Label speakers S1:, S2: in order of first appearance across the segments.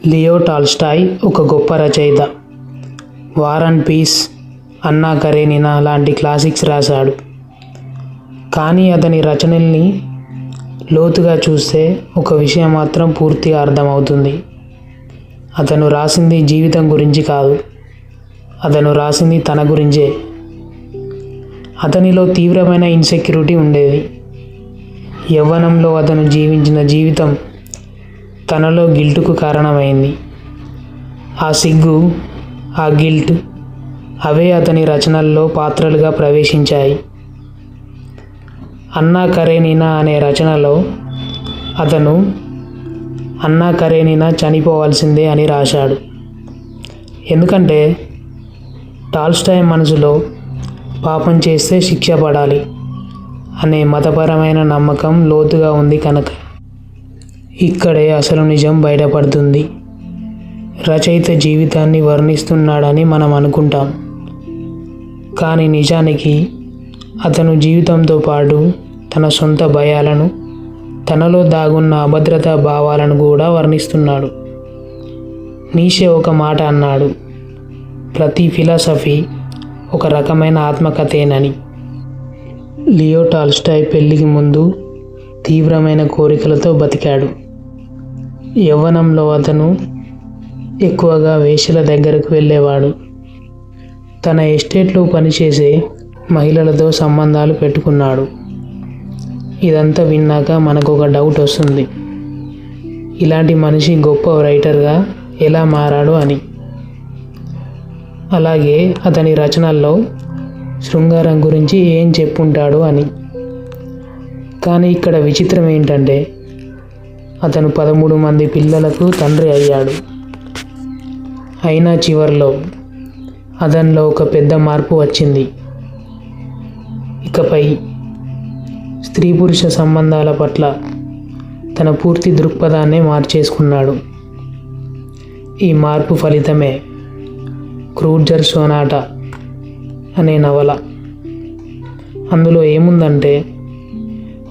S1: Leo Tolstoy ఒక గొప్ప రచయిత. వార్ అండ్ పీస్, అన్నా కరేనినా లాంటి క్లాసిక్స్ రాశాడు. కానీ అతని రచనల్ని లోతుగా చూస్తే ఒక విషయం మాత్రం పూర్తిగా అర్థమవుతుంది. అతను రాసింది జీవితం గురించి కాదు, అతను రాసింది తన గురించే. అతనిలో తీవ్రమైన ఇన్సెక్యూరిటీ ఉండేది. యవ్వనంలో అతను జీవించిన జీవితం తనలో గిల్టుకు కారణమైంది. ఆ సిగ్గు, ఆ గిల్ట్, అవే అతని రచనల్లో పాత్రలుగా ప్రవేశించాయి. అన్నా కరేనినా అనే రచనలో అతను అన్నా కరేనినా చనిపోవాల్సిందే అని రాశాడు. ఎందుకంటే టాల్స్టాయ్ మనసులో పాపం చేస్తే శిక్ష పడాలి అనే మతపరమైన నమ్మకం లోతుగా ఉంది కనుక. ఇక్కడే అసలు నిజం బయటపడుతుంది. రచయిత జీవితాన్ని వర్ణిస్తున్నాడని మనం అనుకుంటాం, కానీ నిజానికి అతను జీవితంతో పాటు తన సొంత భయాలను, తనలో దాగున్న అభద్రతా భావాలను కూడా వర్ణిస్తున్నాడు. నీషే ఒక మాట అన్నాడు, ప్రతి ఫిలాసఫీ ఒక రకమైన ఆత్మకథేనని. లియో టాల్స్టాయ్ పెళ్లికి ముందు తీవ్రమైన కోరికలతో బతికాడు. యవ్వనంలో అతను ఎక్కువగా వేశ్యల దగ్గరకు వెళ్ళేవాడు. తన ఎస్టేట్లో పనిచేసే మహిళలతో సంబంధాలు పెట్టుకున్నాడు. ఇదంతా విన్నాక మనకు ఒక డౌట్ వస్తుంది, ఇలాంటి మనిషి గొప్ప రైటర్గా ఎలా మారాడు అని. అలాగే అతని రచనల్లో శృంగారం గురించి ఏం చెప్పుంటాడు అని. కానీ ఇక్కడ విచిత్రం ఏంటంటే అతను 13 మంది పిల్లలకు తండ్రి అయ్యాడు. అయినా చివర్లో అతనిలో ఒక పెద్ద మార్పు వచ్చింది. ఇకపై స్త్రీ పురుష సంబంధాల పట్ల తన పూర్తి దృక్పథాన్నే మార్చేసుకున్నాడు. ఈ మార్పు ఫలితమే క్రూజర్ సోనాటా అనే నవల. అందులో ఏముందంటే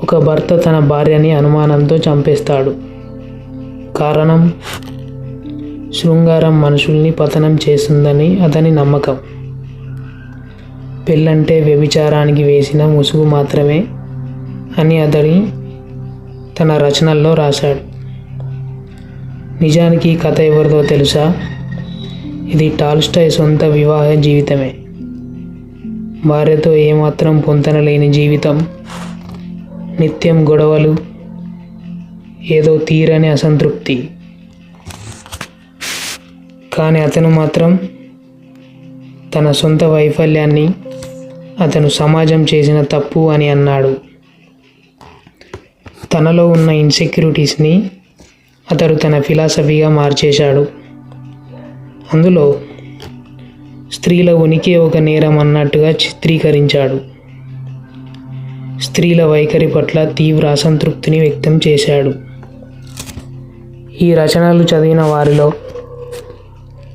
S1: ఒక భర్త తన భార్యని అనుమానంతో చంపేస్తాడు. కారణం, శృంగారం మనుషుల్ని పతనం చేస్తుందని అతని నమ్మకం. పెళ్ళంటే వ్యభిచారానికి వేసిన ముసుగు మాత్రమే అని అతని తన రచనల్లో రాశాడు. నిజానికి ఈ కథ ఎవరిదో తెలుసా? ఇది టాల్స్టాయ్ సొంత వివాహ జీవితమే. భార్యతో ఏమాత్రం పొంతనలేని జీవితం, నిత్యం గొడవలు, ఏదో తీరని అసంతృప్తి. కానీ అతను మాత్రం తన సొంత వైఫల్యాన్ని అతను సమాజం చేసిన తప్పు అని అన్నాడు. తనలో ఉన్న ఇన్సెక్యూరిటీస్ని అతడు తన ఫిలాసఫీగా మార్చేశాడు. అందులో స్త్రీల ఉనికి ఒక నేరం అన్నట్టుగా చిత్రీకరించాడు. స్త్రీల వైఖరి పట్ల తీవ్ర అసంతృప్తిని వ్యక్తం చేశాడు. ఈ రచనలు చదివిన వారిలో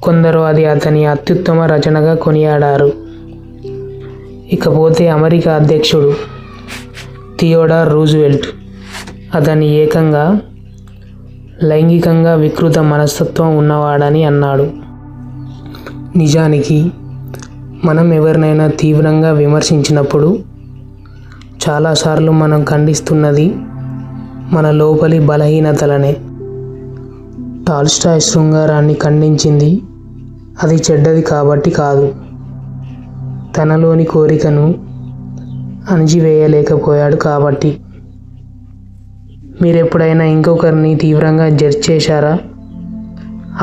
S1: కొందరు అది అతని అత్యుత్తమ రచనగా కొనియాడారు. ఇకపోతే అమెరికా అధ్యక్షుడు థియోడార్ రూజ్వెల్ట్ అతన్ని ఏకంగా లైంగికంగా వికృత మనస్తత్వం ఉన్నవాడని అన్నాడు. నిజానికి మనం ఎవరినైనా తీవ్రంగా విమర్శించినప్పుడు చాలాసార్లు మనం ఖండిస్తున్నది మన లోపలి బలహీనతలనే. టాల్స్టాయ్ శృంగారాన్ని ఖండించింది అది చెడ్డది కాబట్టి కాదు, తనలోని కోరికను అణిచివేయలేకపోయాడు కాబట్టి. మీరెప్పుడైనా ఇంకొకరిని తీవ్రంగా జడ్జ్ చేశారా?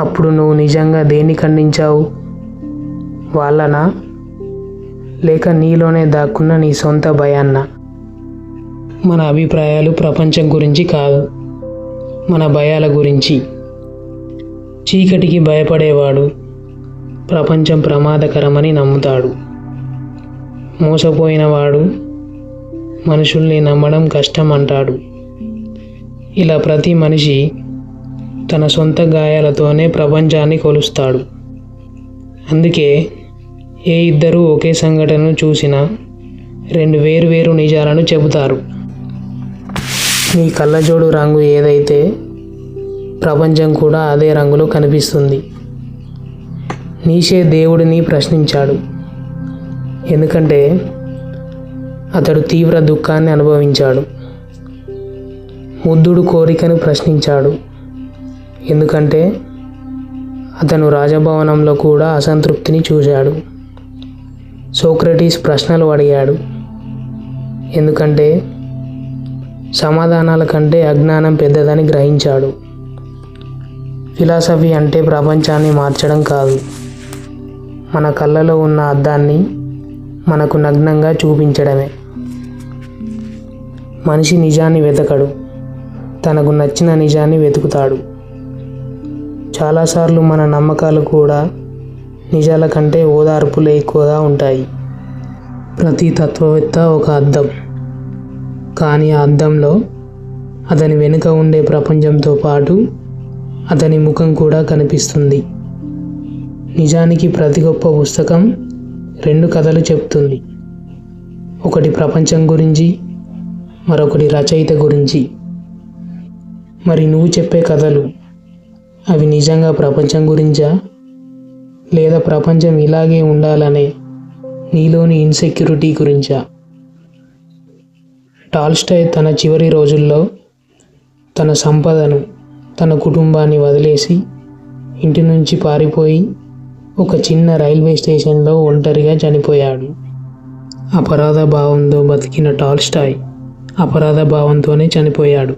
S1: అప్పుడు నువ్వు నిజంగా దేన్ని ఖండించావు? వాళ్ళనా, లేక నీలోనే దాక్కున్న నీ సొంత భయాన్నా? మన అభిప్రాయాలు ప్రపంచం గురించి కాదు, మన భయాల గురించి. చీకటికి భయపడేవాడు ప్రపంచం ప్రమాదకరమని నమ్ముతాడు. మోసపోయినవాడు మనుషుల్ని నమ్మడం కష్టం అంటాడు. ఇలా ప్రతి మనిషి తన సొంత గాయాలతోనే ప్రపంచాన్ని కొలుస్తాడు. అందుకే ఏ ఇద్దరు ఒకే సంఘటనను చూసినా 2 వేరు నిజాలను చెబుతారు. నీ కళ్ళజోడు రంగు ఏదైతే ప్రపంచం కూడా అదే రంగులో కనిపిస్తుంది. నీషే దేవుడిని ప్రశ్నించాడు, ఎందుకంటే అతడు తీవ్ర దుఃఖాన్ని అనుభవించాడు. బుద్ధుడు కోరికను ప్రశ్నించాడు, ఎందుకంటే అతను రాజభవనంలో కూడా అసంతృప్తిని చూశాడు. సోక్రటీస్ ప్రశ్నలు అడిగాడు, ఎందుకంటే సమాధానాల కంటే అజ్ఞానం పెద్దదని గ్రహించాడు. ఫిలాసఫీ అంటే ప్రపంచాన్ని మార్చడం కాదు, మన కళ్ళలో ఉన్న అద్దాన్ని మనకు నగ్నంగా చూపించడమే. మనిషి నిజాన్ని వెతకడు, తనకు నచ్చిన నిజాన్ని వెతుకుతాడు. చాలాసార్లు మన నమ్మకాలు కూడా నిజాల కంటే ఓదార్పులు ఎక్కువగా ఉంటాయి. ప్రతి తత్వవేత్త ఒక అద్దం, కానీ ఆ అద్దంలో అతని వెనుక ఉండే ప్రపంచంతో పాటు అతని ముఖం కూడా కనిపిస్తుంది. నిజానికి ప్రతి గొప్ప పుస్తకం 2 కథలు చెప్తుంది, ఒకటి ప్రపంచం గురించి, మరొకటి రచయిత గురించి. మరి నువ్వు చెప్పే కథలు అవి నిజంగా ప్రపంచం గురించా, లేదా ప్రపంచం ఇలాగే ఉండాలనే నీలోని ఇన్సెక్యూరిటీ గురించా? టాల్స్టాయ్ తన చివరి రోజుల్లో తన సంపదను, తన కుటుంబాన్ని వదిలేసి ఇంటి నుంచి పారిపోయి ఒక చిన్న రైల్వే స్టేషన్లో ఒంటరిగా చనిపోయాడు. అపరాధ భావంతో బతికిన టాల్స్టాయ్ అపరాధ భావంతోనే చనిపోయాడు.